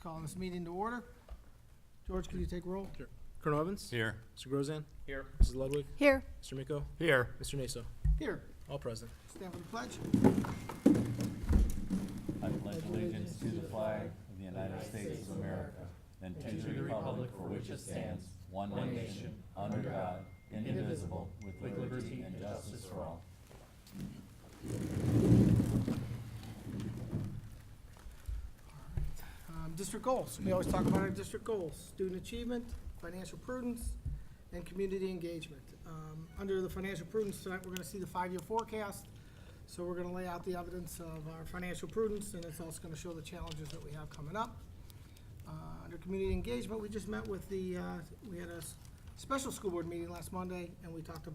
Calling this meeting to order. George, can you take roll? Sure. Colonel Evans? Here. Mr. Grozan? Here. Mrs. Ludwig? Here. Mr. Miko? Here. Mr. Naso? Here. All present. Stand for the pledge. I pledge allegiance to the flag of the United States of America and to the republic for which it stands, one nation, under God, indivisible, with liberty and justice for all. District goals. We always talk about our district goals: student achievement, financial prudence, and community engagement. Under the financial prudence tonight, we're going to see the 5-year forecast. So we're going to lay out the evidence of our financial prudence, and it's also going to show the challenges that we have coming up. Under community engagement, we just met with we had a special school board meeting last Monday, and we talked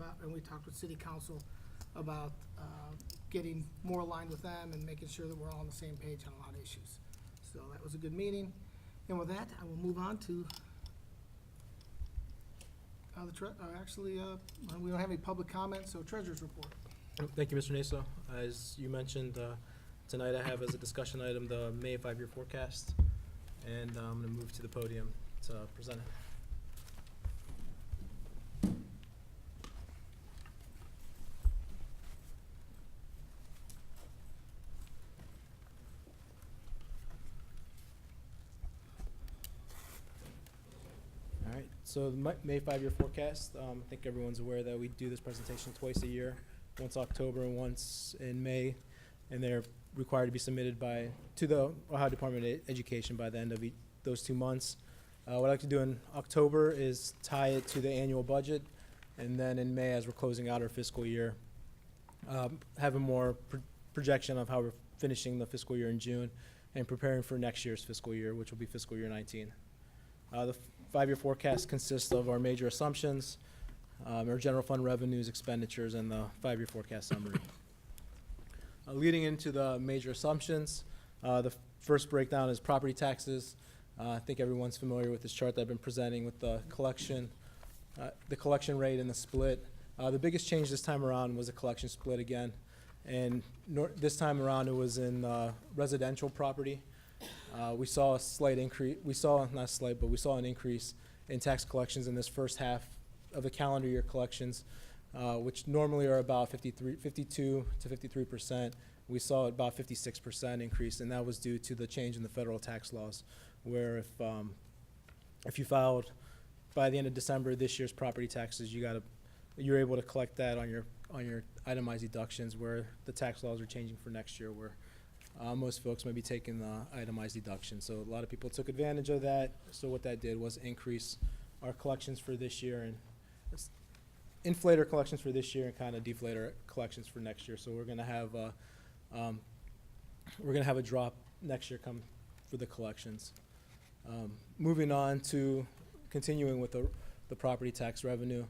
with city council about getting more aligned with them and making sure that we're all on the same page on a lot of issues. So that was a good meeting. And with that, I will move on to we don't have any public comments, so treasurer's report. Thank you, Mr. Naso. As you mentioned, tonight I have as a discussion item the May 5-year forecast, and I'm going to move to the podium to present it. All right, so the May 5-year forecast, I think everyone's aware that we do this presentation twice a year, once October and once in May, and they're required to be submitted to the Ohio Department of Education by the end of those 2 months. What I'd like to do in October is tie it to the annual budget, and then in May, as we're closing out our fiscal year, have a more projection of how we're finishing the fiscal year in June and preparing for next year's fiscal year, which will be fiscal year 19. The 5-year forecast consists of our major assumptions, our general fund revenues, expenditures, and the 5-year forecast summary. Leading into the major assumptions, the first breakdown is property taxes. I think everyone's familiar with this chart that I've been presenting with the collection rate and the split. The biggest change this time around was the collection split again, and this time around it was in residential property. We saw a slight increase. We saw an increase in tax collections in this first half of the calendar year collections, which normally are about 52 to 53%. We saw about 56% increase, and that was due to the change in the federal tax laws, where if you filed by the end of December this year's property taxes, you're able to collect that on your itemized deductions, where the tax laws are changing for next year, where most folks may be taking the itemized deduction. So a lot of people took advantage of that. So what that did was increase our collections for this year and inflate our collections for this year and kind of deflate our collections for next year. So we're going to have a drop next year come for the collections. Moving on to continuing with the property tax revenue.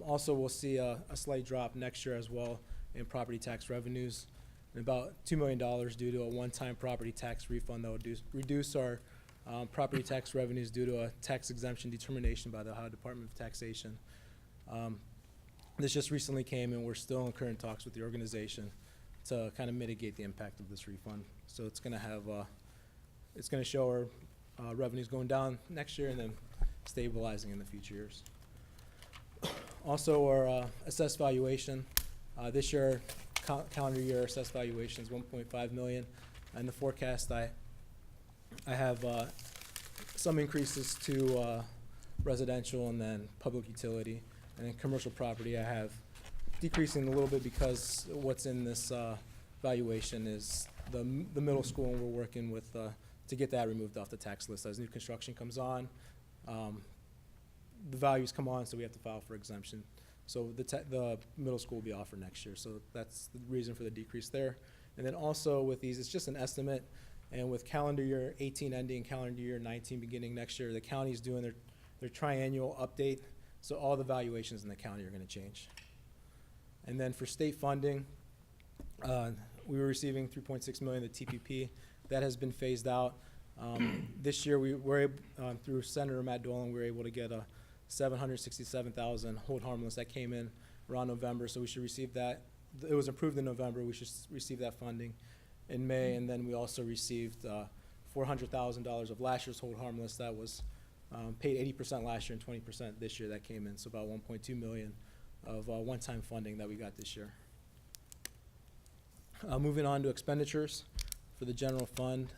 Also, we'll see a slight drop next year as well in property tax revenues, and about $2 million due to a one-time property tax refund that will reduce our property tax revenues due to a tax exemption determination by the Ohio Department of Taxation. This just recently came, and we're still in current talks with the organization to kind of mitigate the impact of this refund. So it's going to show our revenues going down next year and then stabilizing in the future years. Also, our assessed valuation this year. Calendar year assessed valuation is $1.5 million, and the forecast I have some increases to residential and then public utility, and then commercial property I have decreasing a little bit because what's in this valuation is the middle school, and we're working with to get that removed off the tax list as new construction comes on. The values come on, so we have to file for exemption. So the middle school will be offered next year. So that's the reason for the decrease there. And then also with these, it's just an estimate. And with calendar year 18 ending, calendar year 19 beginning next year, the county's doing their triennial update. So all the valuations in the county are going to change. And then for state funding, we were receiving $3.6 million of TPP. That has been phased out. This year, we were able, through Senator Matt Dolan, we were able to get a $767,000 hold harmless that came in around November. So we should receive that. It was approved in November. We should receive that funding in May. And then we also received $400,000 of last year's hold harmless that was paid 80% last year and 20% this year that came in, so about $1.2 million of one-time funding that we got this year. Moving on to expenditures for the general fund.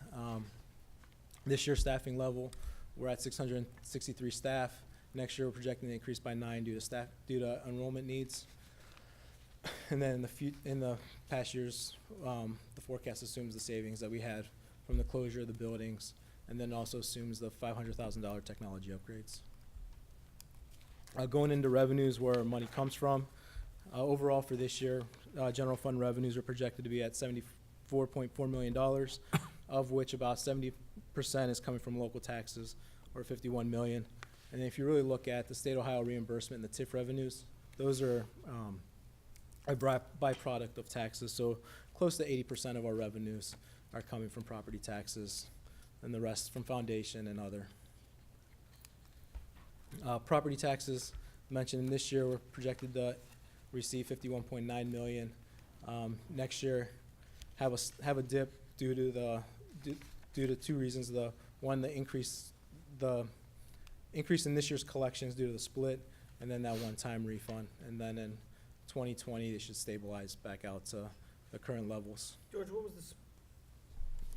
This year's staffing level, we're at 663 staff. Next year, we're projecting to increase by 9 due to enrollment needs. And then in the past years, the forecast assumes the savings that we had from the closure of the buildings, and then also assumes the $500,000 technology upgrades. Going into revenues, where our money comes from, overall for this year, general fund revenues are projected to be at $74.4 million, of which about 70% is coming from local taxes, or $51 million. And if you really look at the state of Ohio reimbursement and the TIF revenues, those are a byproduct of taxes. So close to 80% of our revenues are coming from property taxes, and the rest from foundation and other. Property taxes mentioned this year, we're projected to receive $51.9 million. Next year, have a dip due to two reasons. The increase in this year's collections due to the split, and then that one-time refund. And then in 2020, they should stabilize back out to the current levels.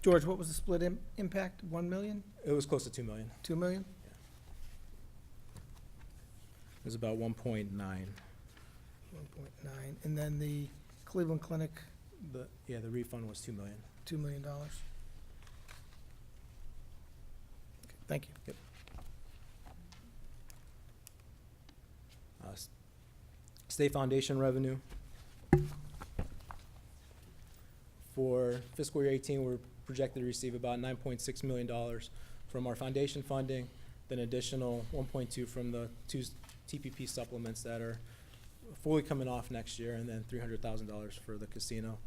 George, what was the split impact? 1 million? It was close to 2 million. 2 million? It was about 1.9. 1.9. And then the Cleveland Clinic, The refund was 2 million. $2 million. Okay, thank you. Yep. State foundation revenue. For fiscal year 18, we're projected to receive about $9.6 million from our foundation funding, then additional 1.2 from the 2 TPP supplements that are fully coming off next year, and then $300,000 for the casino.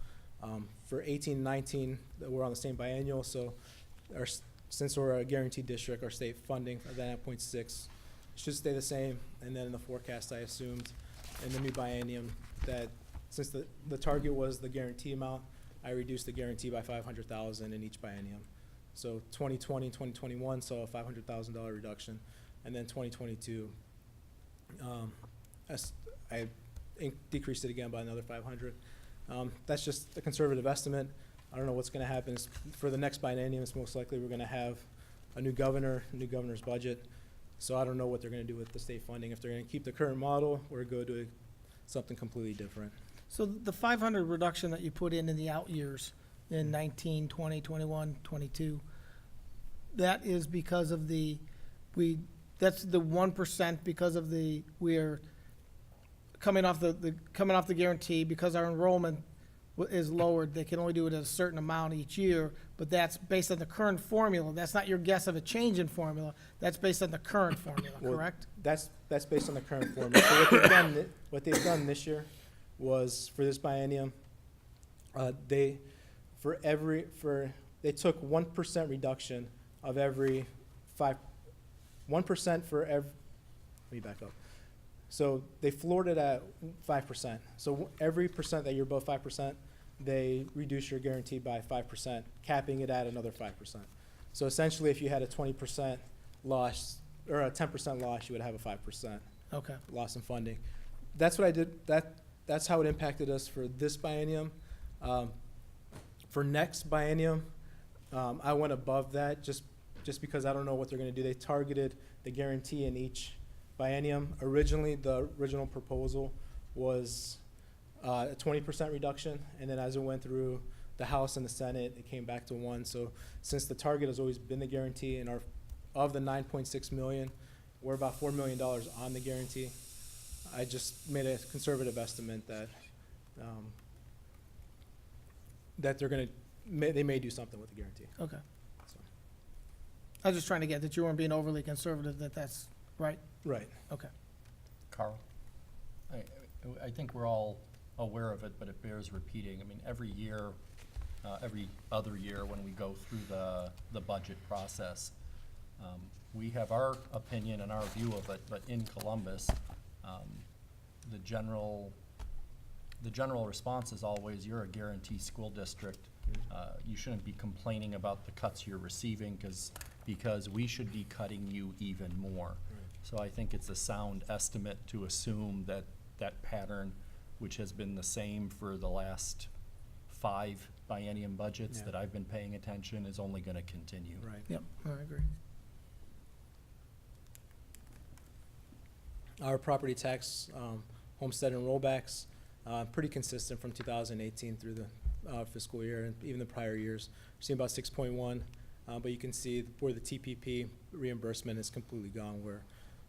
For 18-19, we're on the same biennial, so since we're a guaranteed district, our state funding of that 9.6 should stay the same. And then in the forecast, I assumed in the new biennium that since the target was the guarantee amount, I reduced the guarantee by $500,000 in each biennium. So 2020, 2021 saw a $500,000 reduction, and then 2022, I decreased it again by another 500. That's just a conservative estimate. I don't know what's going to happen. For the next biennium, it's most likely we're going to have a new governor's budget. So I don't know what they're going to do with the state funding, if they're going to keep the current model or go to something completely different. So the 500 reduction that you put in the out years, in 19, 20, 21, 22, that is because of that's the 1% because of we're coming off the guarantee, because our enrollment is lowered. They can only do it at a certain amount each year, but that's based on the current formula. That's not your guess of a change in formula. That's based on the current formula, correct? That's based on the current formula. So what they've done this year was, for this biennium, they took 1% reduction of every 1% for every. Let me back up. So they floored it at 5%. So every percent that you're above 5%, they reduce your guarantee by 5%, capping it at another 5%. So essentially, if you had a 20% loss or a 10% loss, you would have a 5% loss in funding. That's what I did. That's how it impacted us for this biennium. For next biennium, I went above that just because I don't know what they're going to do. They targeted the guarantee in each biennium. Originally, the original proposal was a 20% reduction, and then as it went through the House and the Senate, it came back to 1. So since the target has always been the guarantee, and of the $9.6 million, we're about $4 million on the guarantee. I just made a conservative estimate that that they may do something with the guarantee. Okay. So. I was just trying to get that you weren't being overly conservative, that's right? Right. Okay. Carl? I think we're all aware of it, but it bears repeating. I mean, every year, every other year when we go through the budget process, we have our opinion and our view of it, but in Columbus, the the general response is always, you're a guarantee school district. You shouldn't be complaining about the cuts you're receiving, because we should be cutting you even more. So I think it's a sound estimate to assume that that pattern, which has been the same for the last 5 biennium budgets Yeah. that I've been paying attention, is only gonna continue. Right. Yep, I agree. Our property tax, homestead and rollbacks, pretty consistent from 2018 through the fiscal year and even the prior years. We're seeing about 6.1, but you can see where the TPP reimbursement is completely gone, where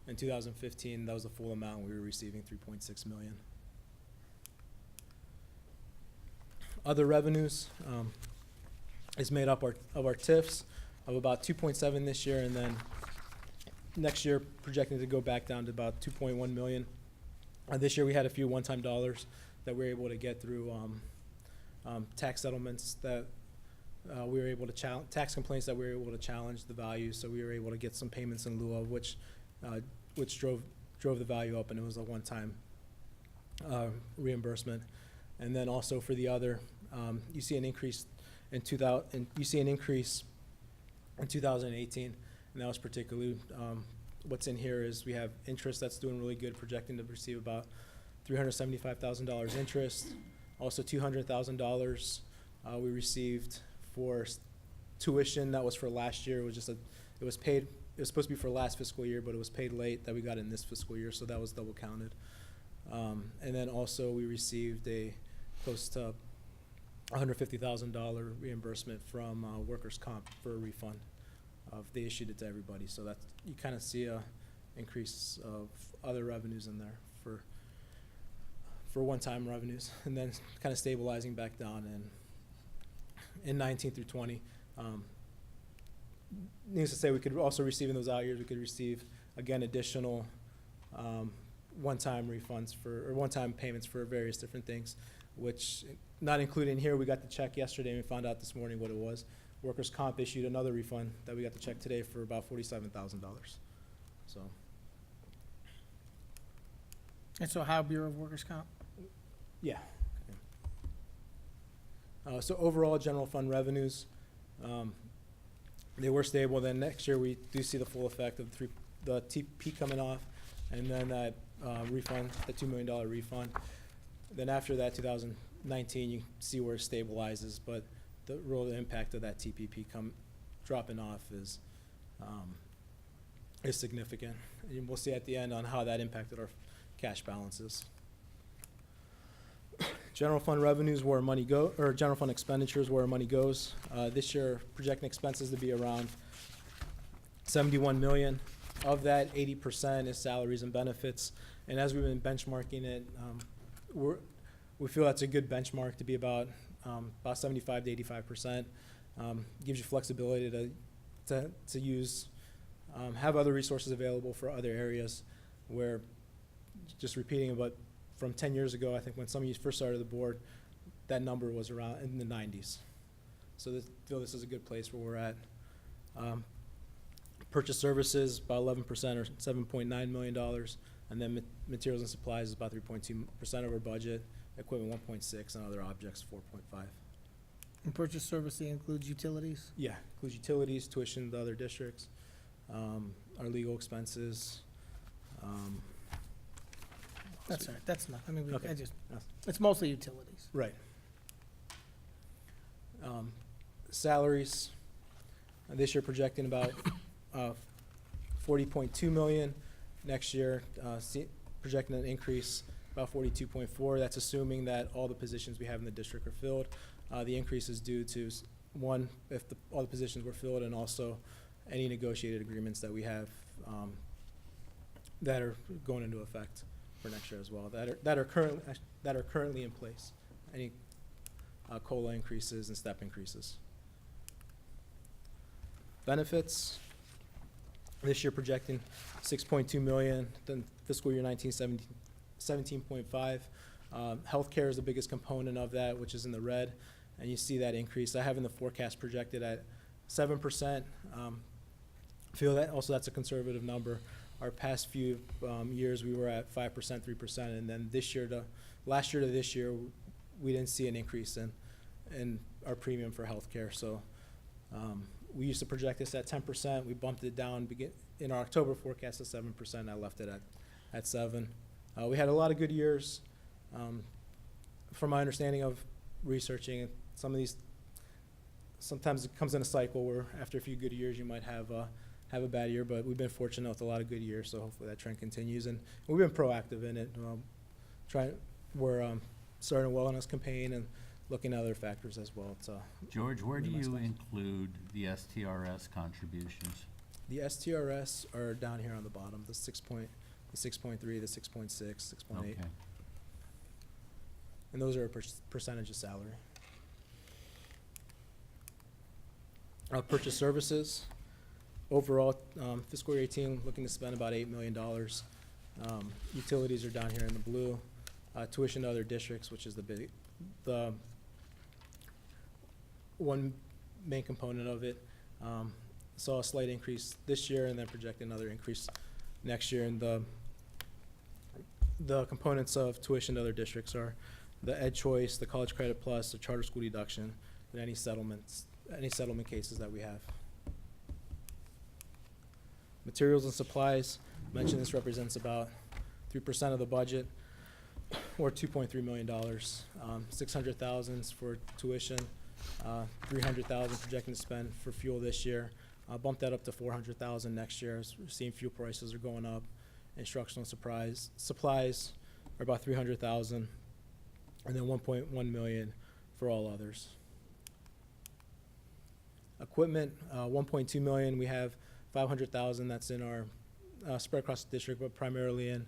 in 2015, that was the full amount, we were receiving 3.6 million. Other revenues is made up of our TIFs of about 2.7 this year, and then next year projecting to go back down to about 2.1 million. This year we had a few one-time dollars that we were able to get through tax settlements that we were able to challenge, tax complaints that we were able to challenge the value, so we were able to get some payments in lieu of, which drove the value up, and it was a one-time reimbursement. And then also for the other, you see an increase in 2018, and that was particularly, what's in here is we have interest that's doing really good, projecting to receive about $375,000 interest. Also $200,000 we received for tuition that was for last year. It was just it was paid, it was supposed to be for last fiscal year, but it was paid late that we got in this fiscal year, so that was double counted. And then also we received a close to $150,000 reimbursement from workers' comp for a refund. They issued it to everybody, so that's, you kind of see a increase of other revenues in there for one-time revenues, and then kind of stabilizing back down in 19 through 20. Needless to say, we could also receive in those out years, we could receive, again, additional one-time refunds or one-time payments for various different things, which, not included in here, we got the check yesterday and we found out this morning what it was. Workers' comp issued another refund that we got the check today for about $47,000. So, And so Ohio Bureau of Workers' Comp? yeah. So overall, general fund revenues, they were stable. Then next year, we do see the full effect of the TP coming off, and then that refund, the $2 million refund. Then after that, 2019, you see where it stabilizes, but the real impact of that TPP dropping off is significant. And we'll see at the end on how that impacted our cash balances. General fund revenues where money or general fund expenditures where money goes. This year, projecting expenses to be around 71 million. Of that, 80% is salaries and benefits. And as we've been benchmarking it, we feel that's a good benchmark to be about 75 to 85%. Gives you flexibility to use, have other resources available for other areas where, just repeating about from 10 years ago, I think when some of you first started the board, that number was around in the 90s. So I feel this is a good place where we're at. Purchase services, about 11% or $7.9 million. And then materials and supplies is about 3.2% of our budget. Equipment 1.6, and other objects 4.5. And purchase servicing includes utilities? Yeah, includes utilities, tuition to other districts, our legal expenses. That's all right, that's not, I mean, Okay. Yes. it's mostly utilities. Right. Salaries, this year projecting about 40.2 million. Next year, projecting an increase about 42.4. That's assuming that all the positions we have in the district are filled. The increase is due to, one, if all the positions were filled, and also any negotiated agreements that we have that are going into effect for next year as well, that are currently in place. Any COLA increases and step increases. Benefits, this year projecting 6.2 million, then fiscal year 19, 17.5. Healthcare is the biggest component of that, which is in the red, and you see that increase. I have in the forecast projected at 7%. Feel that also that's a conservative number. our past few years, we were at 5%, 3%, and then last year to this year, we didn't see an increase in our premium for healthcare. So we used to project this at 10%. We bumped it down in our October forecast to 7%. I left it at 7%. We had a lot of good years. From my understanding of researching, sometimes it comes in a cycle where after a few good years you might have a bad year, but we've been fortunate with a lot of good years, so hopefully that trend continues. And we've been proactive in it. We're starting a wellness campaign and looking at other factors as well. George, where do really nice you stuff. include the STRS contributions? The STRS are down here on the bottom, the 6.3, the 6.6, 6.8. Okay. And those are a percentage of salary. Purchase services, overall, fiscal year 18, looking to spend about $8 million. Utilities are down here in the blue. Tuition to other districts, which is the one main component of it. Saw a slight increase this year and then project another increase next year. And the components of tuition to other districts are the Ed Choice, the College Credit Plus, the charter school deduction, and any settlement cases that we have. Materials and supplies, mentioned this represents about 3% of the budget, or $2.3 million. 600,000 for tuition, 300,000 projecting to spend for fuel this year. Bump that up to 400,000 next year as we're seeing fuel prices are going up. Instructional supplies are about 300,000, and then 1.1 million for all others. Equipment, 1.2 million. We have 500,000 that's in our spread across the district, but primarily in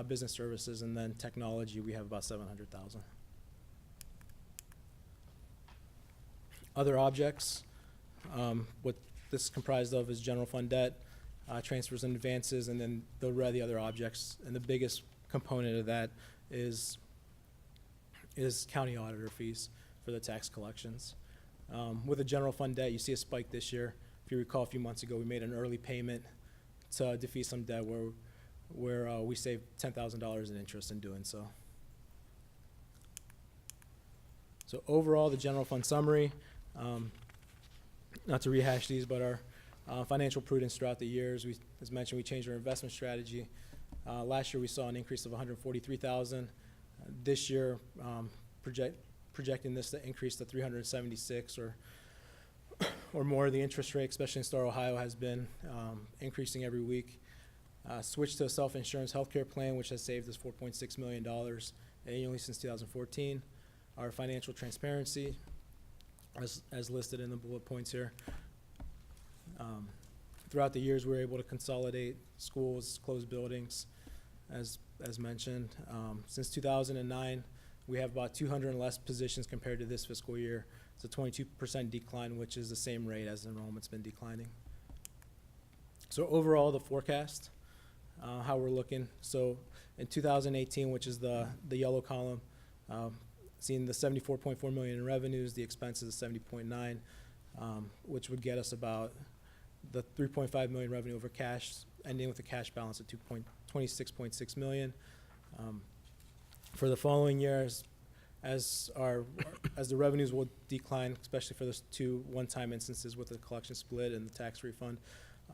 business services, and then technology, we have about 700,000. Other objects, what this is comprised of is general fund debt, transfers and advances, and then the other objects. And the biggest component of that is county auditor fees for the tax collections. With the general fund debt, you see a spike this year. If you recall, a few months ago, we made an early payment to defeat some debt where we saved $10,000 in interest in doing so. So overall, the general fund summary, not to rehash these, but our financial prudence throughout the years. As mentioned, we changed our investment strategy. Last year, we saw an increase of 143,000. This year, projecting this to increase to 376 or more. The interest rate, especially in Star, Ohio, has been increasing every week. Switched to a self-insurance healthcare plan, which has saved us $4.6 million annually since 2014. Our financial transparency, as listed in the bullet points here. Throughout the years, we were able to consolidate schools, close buildings, as mentioned. Since 2009, we have about 200 less positions compared to this fiscal year. It's a 22% decline, which is the same rate as enrollment's been declining. So overall, the forecast, how we're looking. So in 2018, which is the yellow column, seeing the 74.4 million in revenues, the expenses 70.9, which would get us about the 3.5 million revenue over cash, ending with a cash balance of 26.6 million. For the following years, as the revenues will decline, especially for those two one-time instances with the collection split and the tax refund,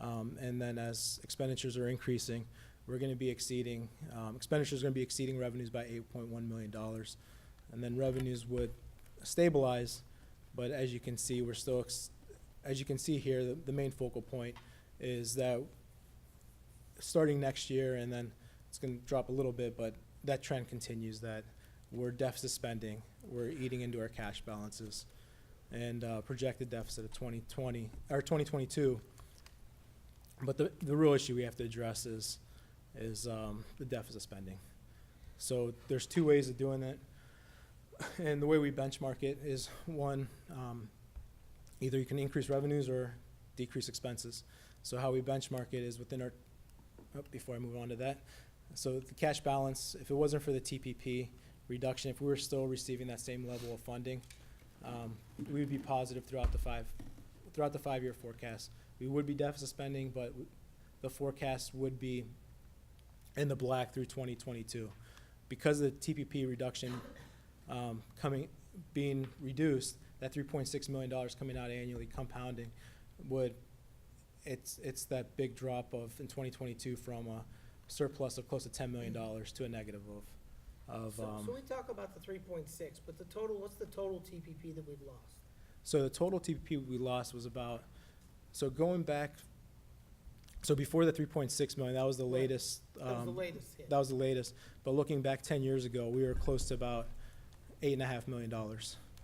and then as expenditures are increasing, we're going to be exceeding expenditures are going to be exceeding revenues by $8.1 million, and then revenues would stabilize. But as you can see, we're still as you can see here, the main focal point is that starting next year, and then it's going to drop a little bit, but that trend continues, that we're deficit spending, we're eating into our cash balances, and projected deficit of 2020 or 2022. But the real issue we have to address is the deficit spending. So there's two ways of doing it, and the way we benchmark it is one, either you can increase revenues or decrease expenses. So how we benchmark it is within our, before I move on to that, so the cash balance, if it wasn't for the TPP reduction, if we were still receiving that same level of funding, we would be positive throughout the 5-year forecast. We would be deficit spending, but the forecast would be in the black through 2022. Because of the TPP reduction being reduced, that $3.6 million coming out annually, compounding, it's that big drop in 2022 from a surplus of close to $10 million to a negative of. So we talk about the 3.6, but the total, what's the total TPP that we've lost? So the total TPP we lost was about, so going back, so before the 3.6 million, that was the Right. latest. That was the latest hit. That was the latest. But looking back 10 years ago, we were close to about $8.5 million.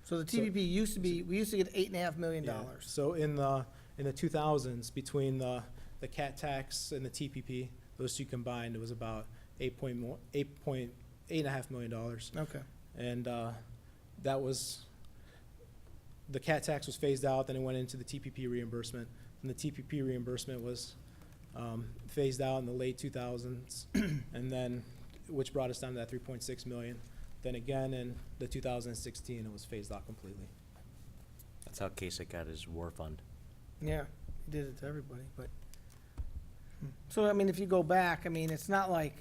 So the TPP used to be, we used to get $8.5 million. Yeah. So in the 2000s, between the cat tax and the TPP, those two combined, it was about $8.5 million. Okay. And that was, the cat tax was phased out, then it went into the TPP reimbursement. And the TPP reimbursement was phased out in the late 2000s, and then, which brought us down to that 3.6 million. Then again, in the 2016, it was phased out completely. That's how Kasich got his war fund. Yeah, he did it to everybody, but. So, I mean, if you go back, I mean, it's not like,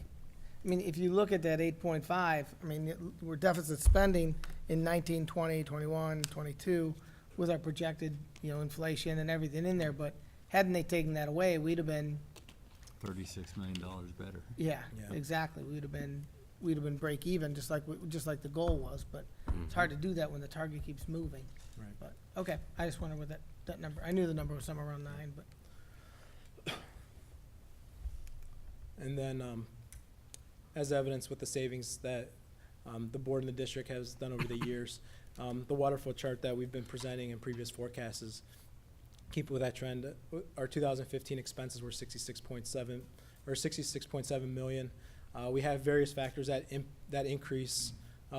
I mean, if you look at that 8.5, I mean, we're deficit spending in 19, 20, 21, 22 with our projected, inflation and everything in there, but hadn't they taken that away, we'd have been, $36 million better. yeah, Yeah. exactly, we'd have been break even, just like the goal was, but it's hard to do that when the target keeps moving. Right. But, okay, I just wondered what that number, I knew the number was somewhere around 9, but. And then, as evidence with the savings that the board and the district has done over the years, the waterfall chart that we've been presenting in previous forecasts is keep with that trend. Our 2015 expenses were 66.7 million. We have various factors that increase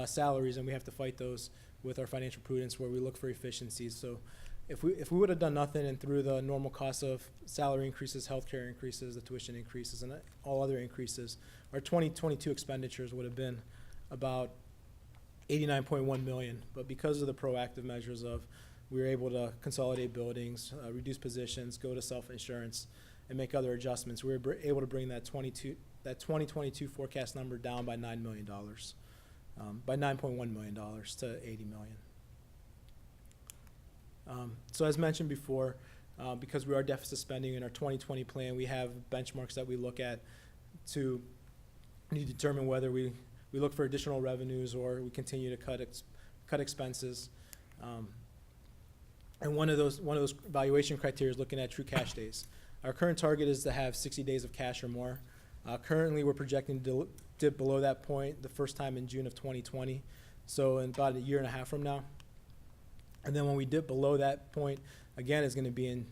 salaries, and we have to fight those with our financial prudence, where we look for efficiencies. So if we would have done nothing and through the normal costs of salary increases, healthcare increases, the tuition increases, and all other increases, our 2022 expenditures would have been about 89.1 million. But because of the proactive measures of, we were able to consolidate buildings, reduce positions, go to self-insurance, and make other adjustments, we were able to bring that 2022 forecast number down by $9 million, by $9.1 million to 80 million. So as mentioned before, because we are deficit spending in our 2020 plan, we have benchmarks that we look at to determine whether we look for additional revenues or we continue to cut expenses. And one of those valuation criteria is looking at true cash days. Our current target is to have 60 days of cash or more. Currently, we're projecting to dip below that point the first time in June of 2020, so in about a year and a half from now. And then when we dip below that point, again, it's going to be in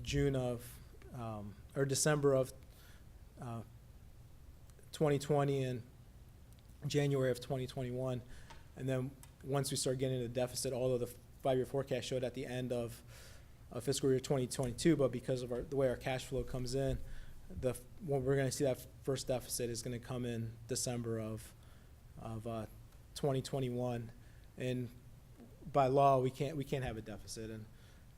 June of or December of 2020 and January of 2021. And then once we start getting into the deficit, although the 5-year forecast showed at the end of fiscal year 2022, but because of the way our cash flow comes in, when we're going to see that first deficit is going to come in December of 2021, and by law we can't have a deficit.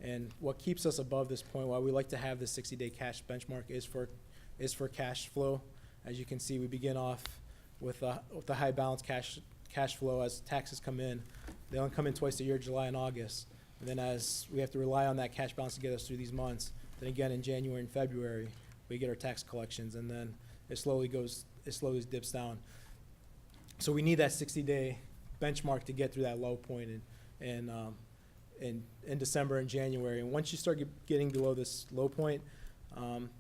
And what keeps us above this point, why we like to have the 60-day cash benchmark, is for cash flow. As you can see, we begin off with the high balance cash flow as taxes come in. They only come in twice a year, July and August. And then as we have to rely on that cash balance to get us through these months, then again in January and February, we get our tax collections, and then it slowly dips down. So we need that 60-day benchmark to get through that low point in December and January. And once you start getting below this low point,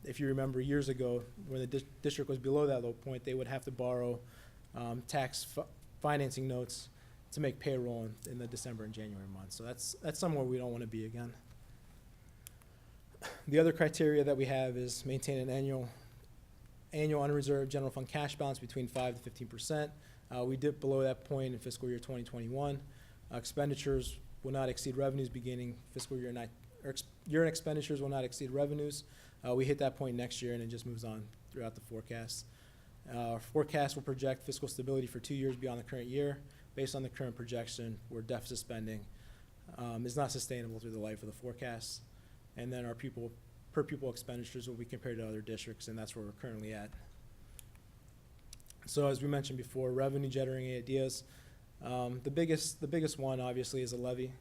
if you remember years ago, when the district was below that low point, they would have to borrow tax financing notes to make payroll in the December and January months. So that's somewhere we don't want to be again. The other criteria that we have is maintain an annual unreserved general fund cash balance between 5 to 15%. We dipped below that point in fiscal year 2021. Expenditures will not exceed revenues beginning fiscal year year-end expenditures will not exceed revenues. We hit that point next year, and it just moves on throughout the forecast. Our forecast will project fiscal stability for 2 years beyond the current year. Based on the current projection, where deficit spending is not sustainable through the life of the forecast. And then our pupil per pupil expenditures will be compared to other districts, and that's where we're currently at. So as we mentioned before, revenue generating ideas. The biggest one obviously is a levy.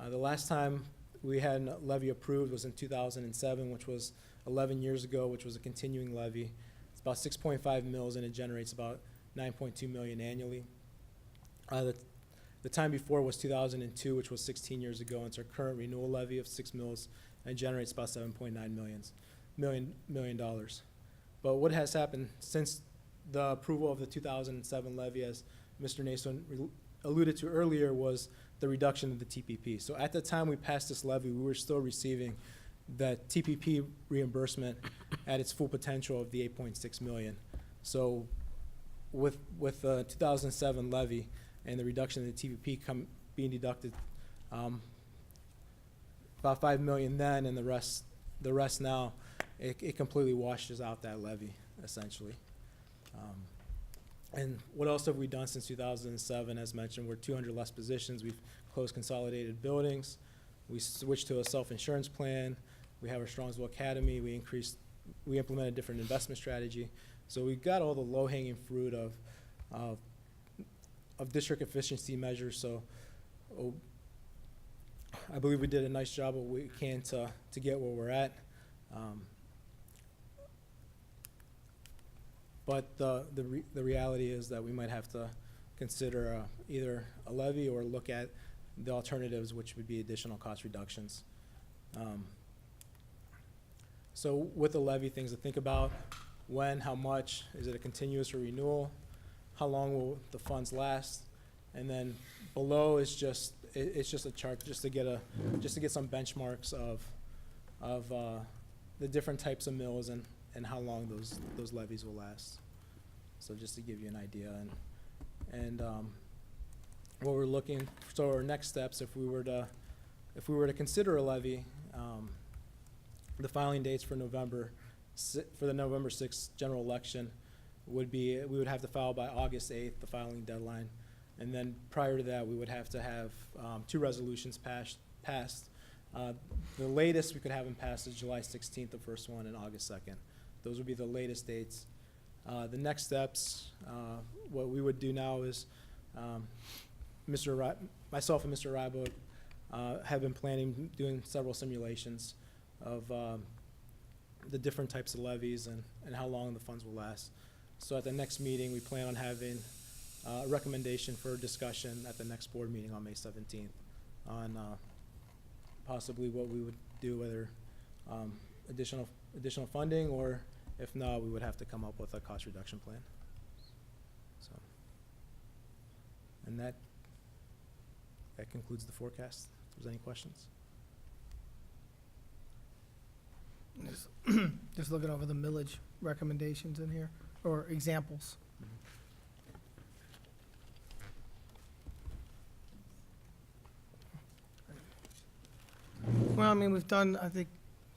The last time we had a levy approved was in 2007, which was 11 years ago, which was a continuing levy. It's about 6.5 mils, and it generates about 9.2 million annually. The time before was 2002, which was 16 years ago, and it's our current renewal levy of 6 mils, and generates about 7.9 million dollars. But what has happened since the approval of the 2007 levy, as Mr. Nason alluded to earlier, was the reduction of the TPP. So at the time we passed this levy, we were still receiving the TPP reimbursement at its full potential of the 8.6 million. So with the 2007 levy and the reduction of the TPP being deducted, about 5 million then, and the rest now, it completely washes out that levy, essentially. And what else have we done since 2007? As mentioned, we're 200 less positions. We've closed consolidated buildings. We switched to a self-insurance plan. We have our Strongsville Academy. We implemented a different investment strategy. So we got all the low-hanging fruit of district efficiency measures. So I believe we did a nice job of what we can to get where we're at. But the reality is that we might have to consider either a levy or look at the alternatives, which would be additional cost reductions. So with the levy, things to think about: when, how much, is it a continuous or renewal, how long will the funds last, and then below is it's just a chart just to get some benchmarks of the different types of mills and how long those levies will last. So just to give you an idea, and what we're looking, so our next steps, if we were to consider a levy, the filing dates for the November 6th general election would be, we would have to file by August 8th, the filing deadline, and then prior to that, we would have to have 2 resolutions passed. The latest we could have them passed is July 16th, the first one, and August 2nd. Those would be the latest dates. The next steps, what we would do now is, myself and Mr. Rabo have been planning, doing several simulations of the different types of levies and how long the funds will last. So at the next meeting, we plan on having a recommendation for discussion at the next board meeting on May 17th on possibly what we would do, whether additional funding, or if not, we would have to come up with a cost reduction plan. So, and that concludes the forecast. If there's any questions? Just looking over the millage recommendations in here, or examples. Well, I mean, we've done, I think,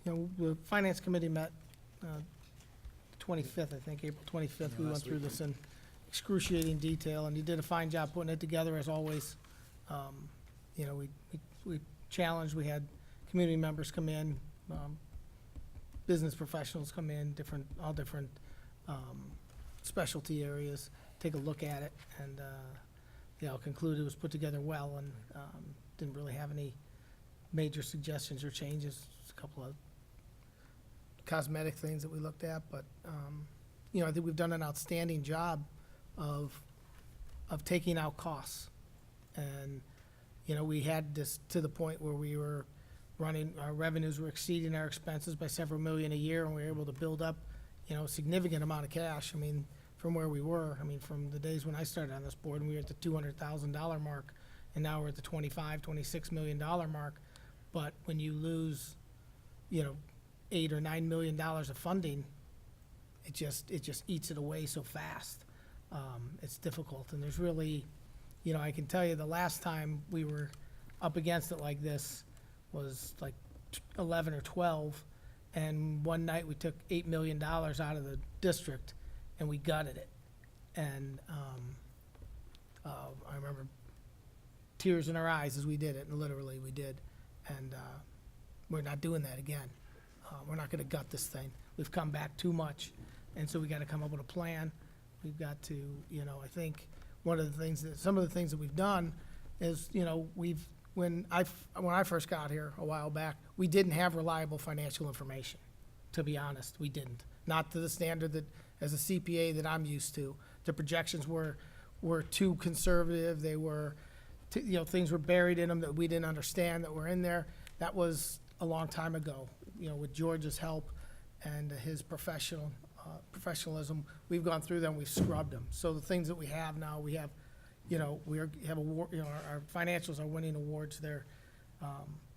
the Finance Committee met 25th, I think, April 25th. We went through this in excruciating detail, and you did a fine job putting it together, as always. We challenged, we had community members come in, business professionals come in, all different specialty areas, take a look at it, and concluded it was put together well, and didn't really have any major suggestions or changes. Just a couple of cosmetic things that we looked at, but I think we've done an outstanding job of taking out costs, and we had this to the point where we were running, our revenues were exceeding our expenses by several million a year, and we were able to build up a significant amount of cash. I mean, from where we were, from the days when I started on this board, and we were at the $200,000 mark, and now we're at the $26 million mark. But when you lose $8 or $9 million of funding, it just eats it away so fast. It's difficult, and there's really, I can tell you the last time we were up against it like this was like 11 or 12, and one night we took $8 million out of the district, and we gutted it. And I remember tears in our eyes as we did it, and literally we did. And we're not doing that again. We're not gonna gut this thing. We've come back too much, and so we gotta come up with a plan. We've got to, I think, some of the things that we've done is, when I first got here a while back, we didn't have reliable financial information, to be honest, we didn't. Not to the standard that, as a CPA, that I'm used to. The projections were too conservative, they were, things were buried in them that we didn't understand that were in there. That was a long time ago, with George's help and his professionalism, we've gone through them, we've scrubbed them. So the things that we have now, we have, our financials are winning awards. They're,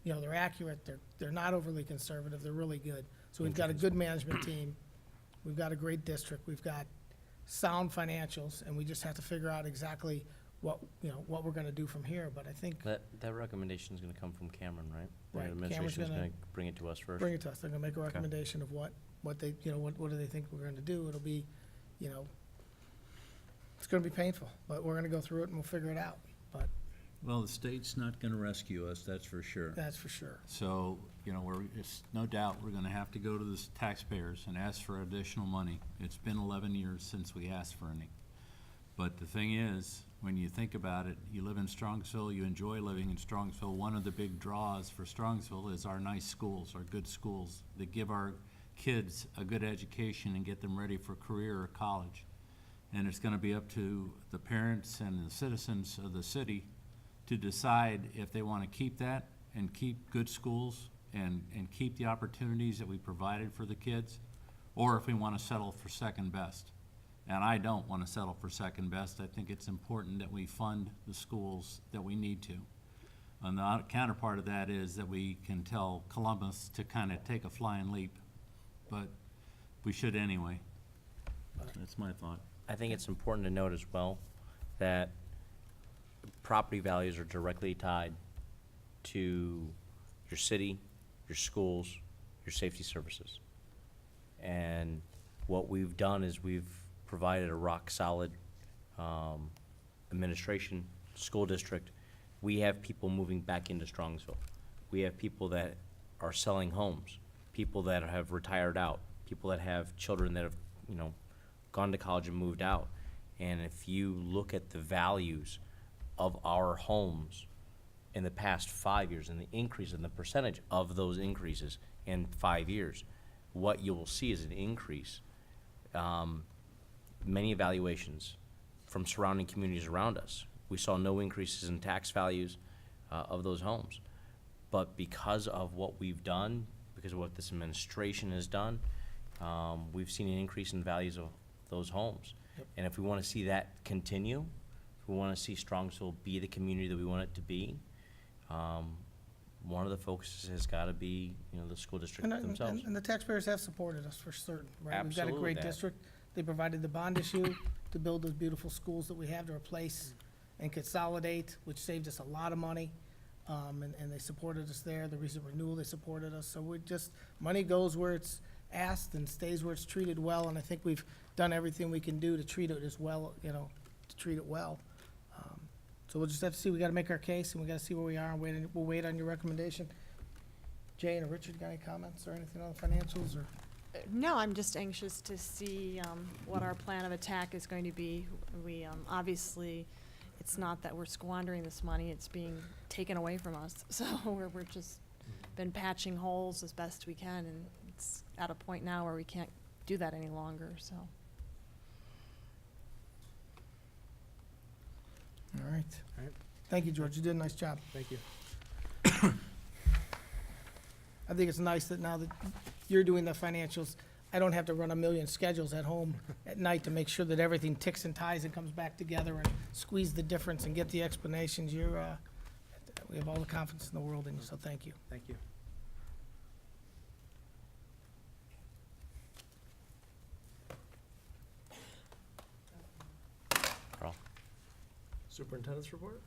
they're accurate. They're not overly conservative. They're really good. So we've got a good management team. We've got a great district. We've got sound financials, and we just have to figure out exactly what we're gonna do from here. But I think That recommendation is gonna come from Cameron, right? Right, The Cameron's administration's gonna gonna bring it to us first. bring it to us. They're gonna make a recommendation of what they, what do they think we're gonna do. It'll be, it's gonna be painful, but we're gonna go through it and we'll figure it out. But Well, the state's not gonna rescue us, that's for sure. that's for sure. So, it's no doubt, we're gonna have to go to the taxpayers and ask for additional money. It's been 11 years since we asked for any. But the thing is, when you think about it, you live in Strongsville, you enjoy living in Strongsville. One of the big draws for Strongsville is our nice schools, our good schools, that give our kids a good education and get them ready for career or college. And it's gonna be up to the parents and the citizens of the city to decide if they wanna keep that and keep good schools and keep the opportunities that we provided for the kids, or if we wanna settle for second best. And I don't wanna settle for second best. I think it's important that we fund the schools that we need to. And the counterpart of that is that we can tell Columbus to kinda take a flying leap, but we should anyway. That's my thought. I think it's important to note as well that property values are directly tied to your city, your schools, your safety services. And what we've done is we've provided a rock-solid administration, school district. We have people moving back into Strongsville. We have people that are selling homes, people that have retired out, people that have children that have, gone to college and moved out. And if you look at the values of our homes in the past 5 years and the increase in the percentage of those increases in 5 years, what you will see is an increase. Many evaluations from surrounding communities around us, we saw no increases in tax values of those homes. But because of what we've done, because of what this administration has done, we've seen an increase in values of those homes. Yep. And if we want to see that continue, if we want to see Strongsville be the community that we want it to be, one of the focuses has got to be, the school district themselves. And the taxpayers have supported us for certain, right? We've got a Absolutely great that. district. They provided the bond issue to build those beautiful schools that we have to replace and consolidate, which saved us a lot of money. And they supported us there. The recent renewal, they supported us. So money goes where it's asked and stays where it's treated well. And I think we've done everything we can do to treat it as well, to treat it well. So we'll just have to see. We gotta make our case and we gotta see where we are and we'll wait on your recommendation. Jane or Richard, got any comments or anything on the financials or? No, I'm just anxious to see what our plan of attack is going to be. We, obviously, it's not that we're squandering this money, it's being taken away from us. So we're just been patching holes as best we can, and it's at a point now where we can't do that any longer, so. All right. All right. Thank you, George. You did a nice job. Thank you. I think it's nice that now that you're doing the financials, I don't have to run a million schedules at home at night to make sure that everything ticks and ties and comes back together and squeeze the difference and get the explanations. We have all the confidence in the world in you, so thank you. Thank you. Carl? Superintendent's report?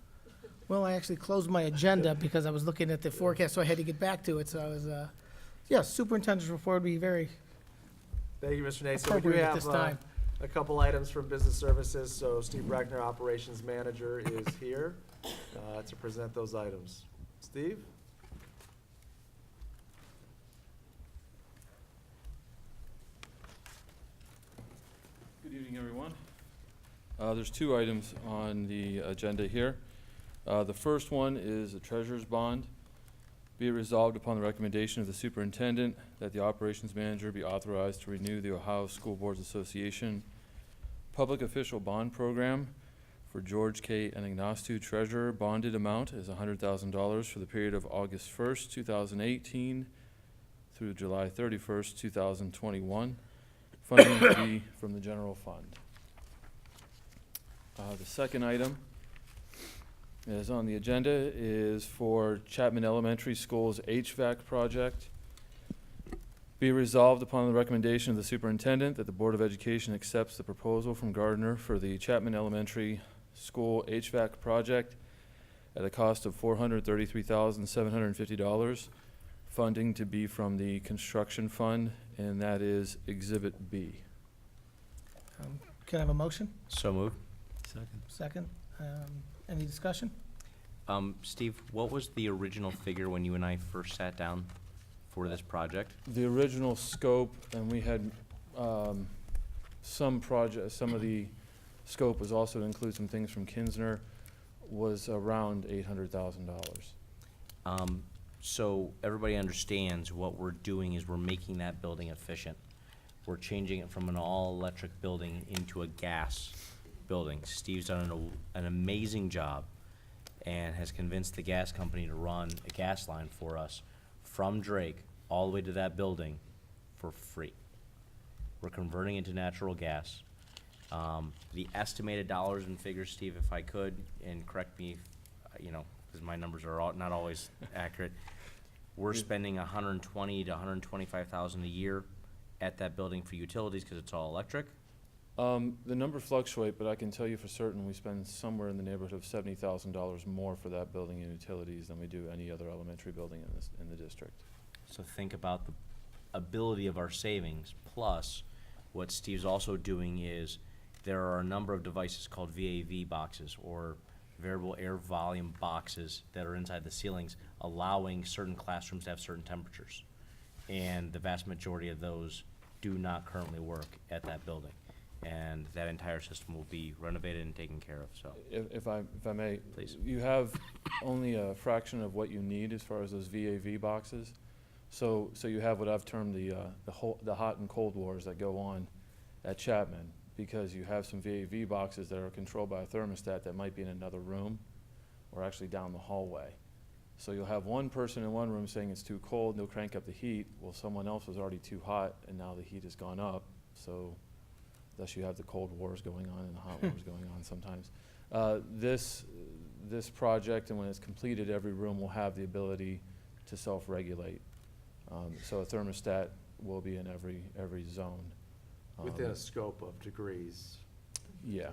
Well, I actually closed my agenda because I was looking at the forecast, so I had to get back to it. So I was, superintendent's report would be very Thank you, Mr. Nate. So we do appropriate at this have time. a couple items from business services. So Steve Breckner, operations manager, is here to present those items. Steve? Good evening, everyone. There's two items on the agenda here. The first one is a treasurer's bond. Be it resolved upon the recommendation of the superintendent that the operations manager be authorized to renew the Ohio School Boards Association Public Official Bond Program for George K. Anagnostou, treasurer. Bonded amount is $100,000 for the period of August 1st, 2018 through July 31st, 2021. Funding to be from the general fund. The second item is on the agenda is for Chapman Elementary School's HVAC project. Be resolved upon the recommendation of the superintendent that the Board of Education accepts the proposal from Gardner for the Chapman Elementary School HVAC project at a cost of $433,750. Funding to be from the construction fund, and that is Exhibit B. Can I have a motion? So moved. Second? Any discussion? Steve, what was the original figure when you and I first sat down for this project? The original scope, and we had some of the scope was also to include some things from Kinsner, was around $800,000. So everybody understands what we're doing is we're making that building efficient. We're changing it from an all-electric building into a gas building. Steve's done an amazing job and has convinced the gas company to run a gas line for us from Drake all the way to that building for free. We're converting into natural gas. The estimated dollars and figures, Steve, if I could, and correct me, because my numbers are not always accurate. We're spending $120,000 to $125,000 a year at that building for utilities because it's all electric. The number fluctuate, but I can tell you for certain we spend somewhere in the neighborhood of $70,000 more for that building in utilities than we do any other elementary building in the district. So think about the ability of our savings, plus what Steve's also doing is there are a number of devices called VAV boxes, or variable air volume boxes, that are inside the ceilings, allowing certain classrooms to have certain temperatures. And the vast majority of those do not currently work at that building. And that entire system will be renovated and taken care of, so. If I may, Please. you have only a fraction of what you need as far as those VAV boxes. So you have what I've termed the hot and cold wars that go on at Chapman, because you have some VAV boxes that are controlled by a thermostat that might be in another room or actually down the hallway. So you'll have one person in one room saying it's too cold, and they'll crank up the heat. Well, someone else was already too hot, and now the heat has gone up. So thus you have the cold wars going on and the hot wars going on sometimes. This project, and when it's completed, every room will have the ability to self-regulate. So a thermostat will be in every zone. Within a scope of degrees. Yeah.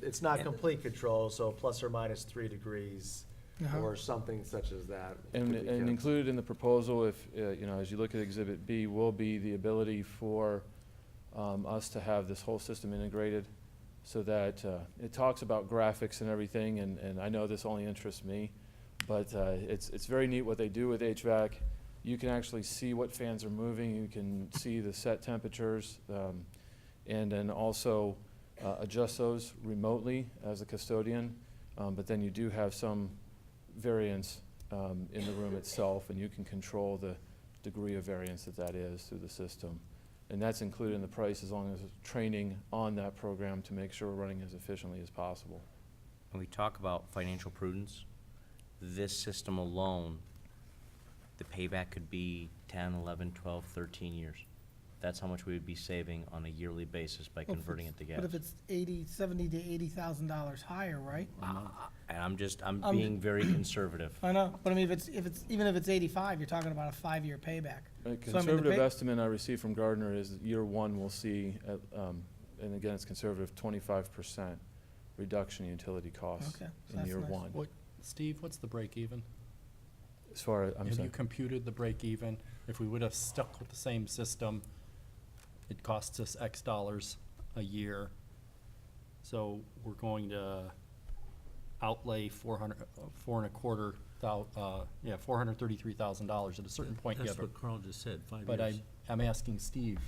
It's not complete control, so plus or minus 3 degrees, Uh-huh. or something such as that. And could be kept. included in the proposal, if, as you look at Exhibit B, will be the ability for us to have this whole system integrated, so that it talks about graphics and everything, and I know this only interests me, but it's very neat what they do with HVAC. You can actually see what fans are moving, you can see the set temperatures, and then also adjust those remotely as a custodian, but then you do have some variance in the room itself, and you can control the degree of variance that is through the system. And that's included in the price, as long as it's training on that program to make sure we're running as efficiently as possible. When we talk about financial prudence, this system alone, the payback could be 10, 11, 12, 13 years. That's how much we would be saving on a yearly basis by converting it to gas. But if it's $70,000 to $80,000 higher, right? And I'm being very conservative. I know, but I mean, even if it's 85, you're talking about a 5-year payback. A So, I mean, the conservative pay- estimate I received from Gardner is that year one we'll see, and again, it's conservative, 25% reduction in utility costs Okay, so in that's year nice. one. Steve, what's the break even? As far as, I'm Have sorry. you computed the break even? If we would have stuck with the same system, it costs us X dollars a year. So we're going to outlay $433,000. At a certain point, you That's have a, what Carl just said, 5 years. but I'm asking Steve.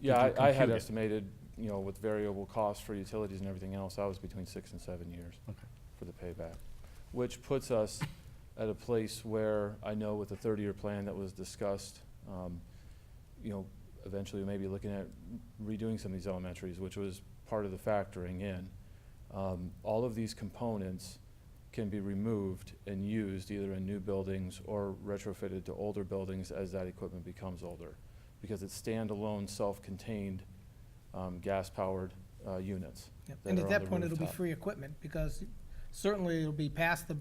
Yeah, Did you I had compute it? estimated you know, with variable costs for utilities and everything else, I was between 6 and 7 years Okay. for the payback, which puts us at a place where I know with the 30-year plan that was discussed, you know, eventually we may be looking at redoing some of these elementaries, which was part of the factoring in. All of these components can be removed and used either in new buildings or retrofitted to older buildings as that equipment becomes older, because it's standalone, self-contained, gas-powered units. Yep. that And are at on that the point, it'll be rooftop. free equipment, because certainly it'll be past the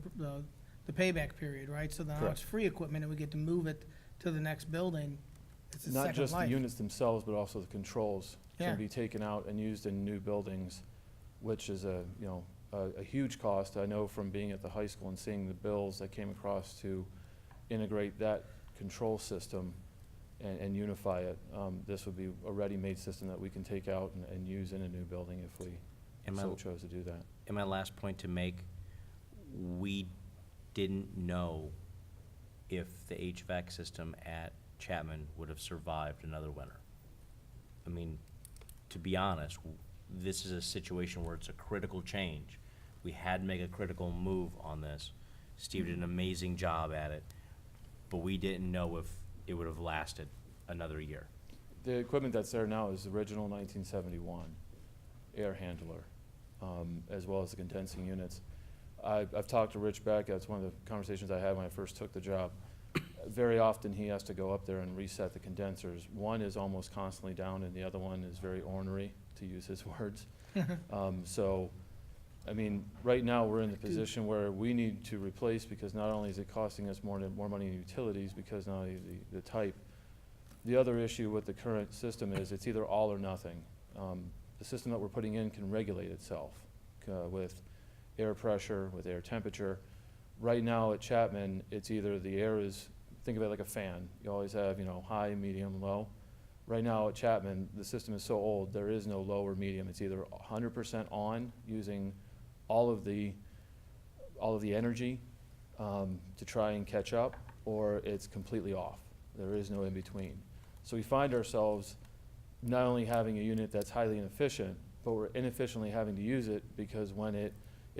payback period, right? So now it's Correct. free equipment, and we get to move it to the next building. It's a Not second just the life. units themselves, but also the controls Yeah. can be taken out and used in new buildings, which is a, you know, a huge cost. I know from being at the high school and seeing the bills that came across to integrate that control system and unify it. This would be a ready-made system that we can take out and use in a new building if we And my, so chose to do that. and my last point to make, we didn't know if the HVAC system at Chapman would have survived another winter. I mean, to be honest, this is a situation where it's a critical change. We had to make a critical move on this. Steve did an amazing job at it, but we didn't know if it would have lasted another year. The equipment that's there now is original 1971 air handler, as well as the condensing units. I've talked to Rich Beck, that's one of the conversations I had when I first took the job. Very often he has to go up there and reset the condensers. One is almost constantly down and the other one is very ornery, to use his words. So, I mean, right now, we're in the position where we need to replace, because not only is it costing us more money in utilities, because not only the type. The other issue with the current system is it's either all or nothing. The system that we're putting in can regulate itself with air pressure, with air temperature. Right now at Chapman, it's either the air is, think of it like a fan. You always have, you know, high, medium, low. Right now at Chapman, the system is so old, there is no low or medium. It's either 100% on, using all of the energy to try and catch up, or it's completely off. There is no in between. So we find ourselves not only having a unit that's highly inefficient, but we're inefficiently having to use it, because when it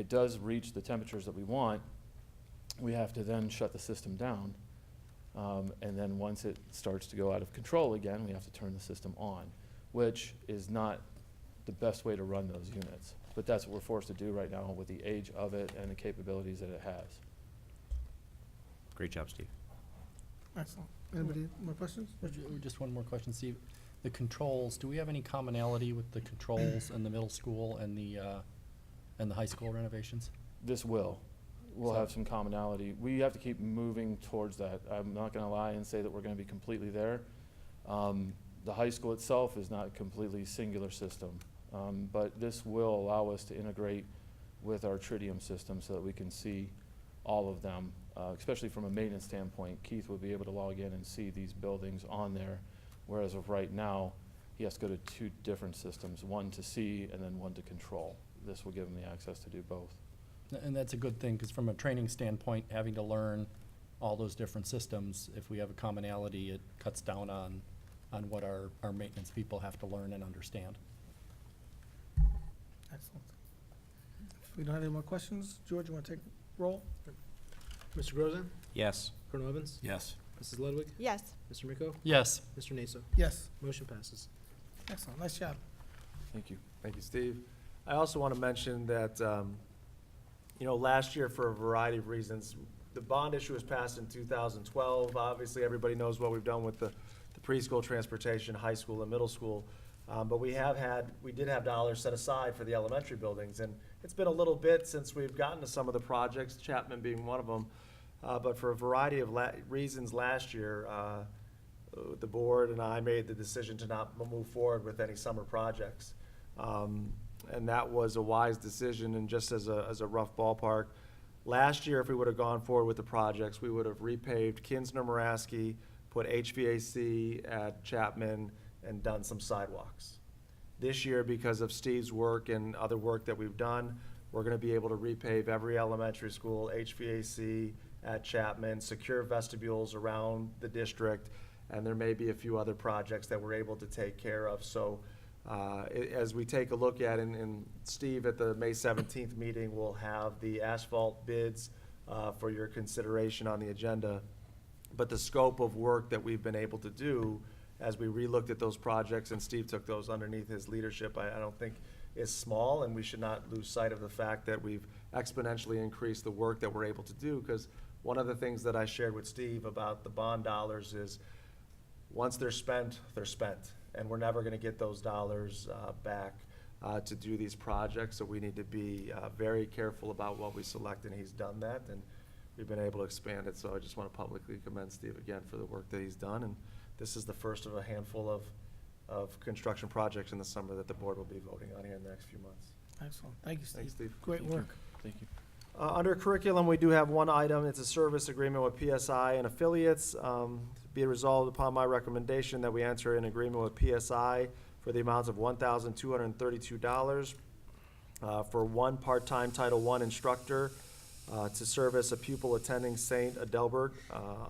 does reach the temperatures that we want, we have to then shut the system down. And then once it starts to go out of control again, we have to turn the system on, which is not the best way to run those units. But that's what we're forced to do right now with the age of it and the capabilities that it has. Great job, Steve. Excellent. Anybody, more questions? Just one more question, Steve. The controls, do we have any commonality with the controls in the middle school and the high school renovations? This will. We'll So- have some commonality. We have to keep moving towards that. I'm not gonna lie and say that we're gonna be completely there. The high school itself is not a completely singular system, but this will allow us to integrate with our Tritium system so that we can see all of them, especially from a maintenance standpoint. Keith would be able to log in and see these buildings on there, whereas of right now, he has to go to 2 different systems, one to see and then one to control. This will give him the access to do both. And that's a good thing, because from a training standpoint, having to learn all those different systems, if we have a commonality, it cuts down on what our maintenance people have to learn and understand. Excellent. If we don't have any more questions, George, you want to take roll? Mr. Grozan? Yes. Colonel Evans? Yes. Mrs. Ludwig? Yes. Mr. Miko? Yes. Mr. Naso? Yes. Motion passes. Excellent. Nice job. Thank you. Thank you, Steve. I also want to mention that, you know, last year, for a variety of reasons, the bond issue was passed in 2012. Obviously, everybody knows what we've done with the preschool transportation, high school and middle school. But we did have dollars set aside for the elementary buildings. And it's been a little bit since we've gotten to some of the projects, Chapman being one of them. But for a variety of reasons last year, the board and I made the decision to not move forward with any summer projects. And that was a wise decision. And just as a rough ballpark, last year, if we would have gone forward with the projects, we would have repaved Kinsner-Muraski, put HVAC at Chapman, and done some sidewalks. This year, because of Steve's work and other work that we've done, we're gonna be able to repave every elementary school, HVAC at Chapman, secure vestibules around the district, and there may be a few other projects that we're able to take care of. So As we take a look at, and Steve, at the May 17th meeting, will have the asphalt bids for your consideration on the agenda. But the scope of work that we've been able to do as we relooked at those projects, and Steve took those underneath his leadership, I don't think is small, and we should not lose sight of the fact that we've exponentially increased the work that we're able to do, because one of the things that I shared with Steve about the bond dollars is, once they're spent, and we're never gonna get those dollars back to do these projects, so we need to be very careful about what we select, and he's done that, and we've been able to expand it, so I just wanna publicly commend Steve again for the work that he's done, and this is the first of a handful of construction projects in the summer that the board will be voting on here in the next few months. Excellent. Thank you, Thanks, Steve. Steve. Great work. Thank you. Under curriculum, we do have one item. It's a service agreement with PSI and affiliates. Be it resolved upon my recommendation that we enter an agreement with PSI for the amounts of $1,232 for one part-time Title I instructor to service a pupil attending St. Adelbert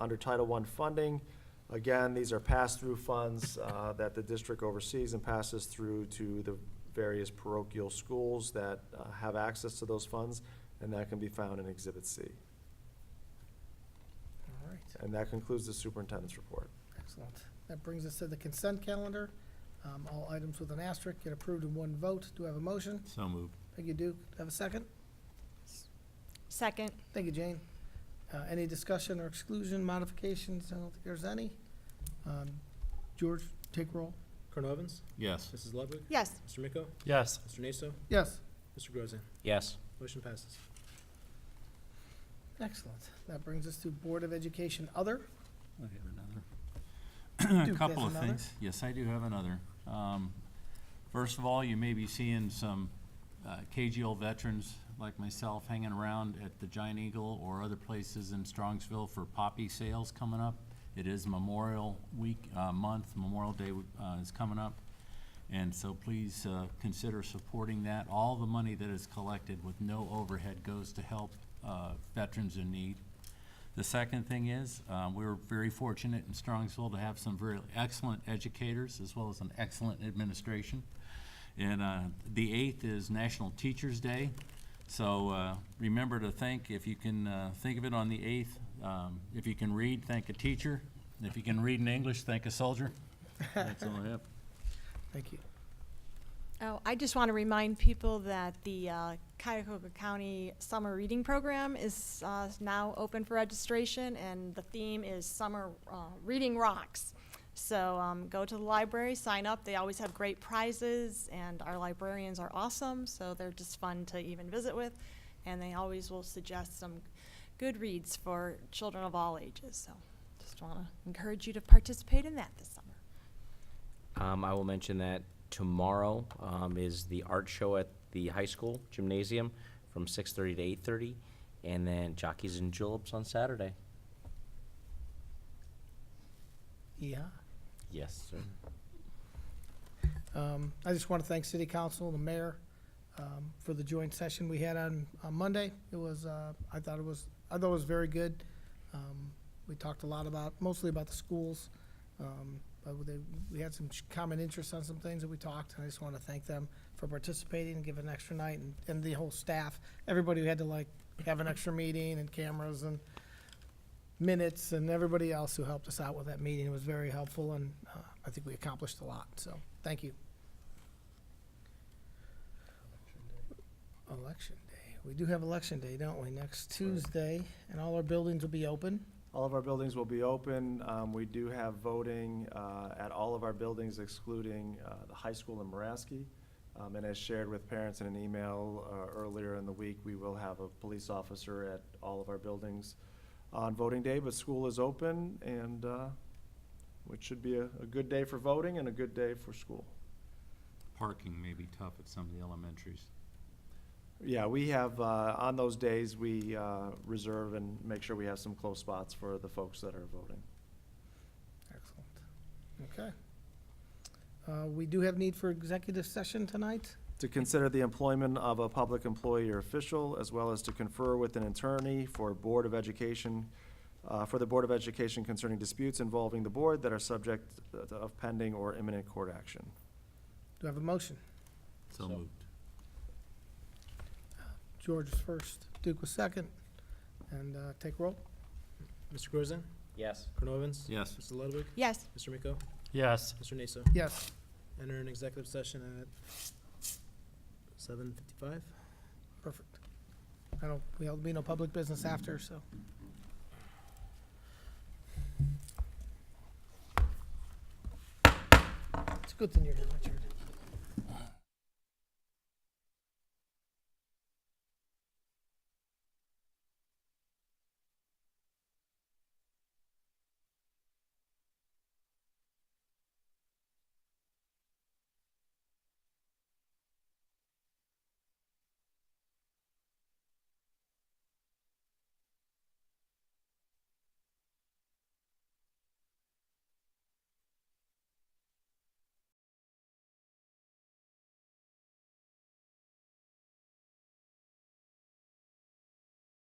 under Title I funding. Again, these are pass-through funds that the district oversees and passes through to the various parochial schools that have access to those funds, and that can be found in Exhibit C. All right, And that concludes the superintendent's report. excellent. That brings us to the consent calendar. All items with an asterisk get approved in one vote. Do I have a motion? So moved. Thank you, Duke. Do I have a second? Second. Thank you, Jane. Any discussion or exclusion, modifications? I don't think there's any. George, take roll. Colonel Evans? Yes. Mrs. Ludwig? Yes. Mr. Miko? Yes. Mr. Naso? Yes. Mr. Grozen? Yes. Motion passes. Excellent. That brings us to Board of Education Other. I have another. Duke A couple has of another. things. Yes, I do have another. First of all, you may be seeing some KGL veterans like myself hanging around at the Giant Eagle or other places in Strongsville for poppy sales coming up. It is Memorial Week, month, Memorial Day is coming up. And so please consider supporting that. All the money that is collected with no overhead goes to help veterans in need. The second thing is, we're very fortunate in Strongsville to have some very excellent educators as well as an excellent administration. And the 8th is National Teachers Day. So remember to think, if you can think of it on the 8th, if you can read, thank a teacher. If you can read in English, thank a soldier. That's all I have. Thank you. Oh, I just want to remind people that the Cuyahoga County Summer Reading Program is now open for registration, and the theme is Summer Reading Rocks. So go to the library, sign up. They always have great prizes, and our librarians are awesome, so they're just fun to even visit with. And they always will suggest some good reads for children of all ages. So just want to encourage you to participate in that this summer. I will mention that tomorrow is the art show at the high school gymnasium from 6:30 to 8:30, and then Jockeys and Juleps on Saturday. Yeah. Yes, sir. I just want to thank City Council, the mayor, for the joint session we had on Monday. It was, I thought it was very good. We talked a lot mostly about the schools. But we had some common interests on some things that we talked, and I just want to thank them for participating and giving an extra night, and the whole staff, everybody who had to have an extra meeting and cameras and minutes, and everybody else who helped us out with that meeting. It was very helpful, and I think we accomplished a lot, so thank you. Election Day. We do have Election Day, don't we? Next Tuesday, and all our buildings will be open. All of our buildings will be open. We do have voting at all of our buildings excluding the high school in Maraski. And as shared with parents in an email earlier in the week, we will have a police officer at all of our buildings on voting day, but school is open, and which should be a good day for voting and a good day for school. Parking may be tough at some of the elementaries. Yeah, we have, on those days, we reserve and make sure we have some close spots for the folks that are voting. Excellent. Okay. We do have need for executive session tonight. To consider the employment of a public employee or official, as well as to confer with an attorney for Board of Education, for the Board of Education concerning disputes involving the board that are subject of pending or imminent court action. Do I have a motion? So moved. George was first, Duke was second, and take roll. Mr. Corzine? Yes. Colonel Evans? Yes. Mr. Ludwig? Yes. Mr. Miko? Yes. Mr. Naso? Yes. Enter an executive session at 7:55. Perfect. There'll be no public business after, so. It's a good thing you're here, Richard.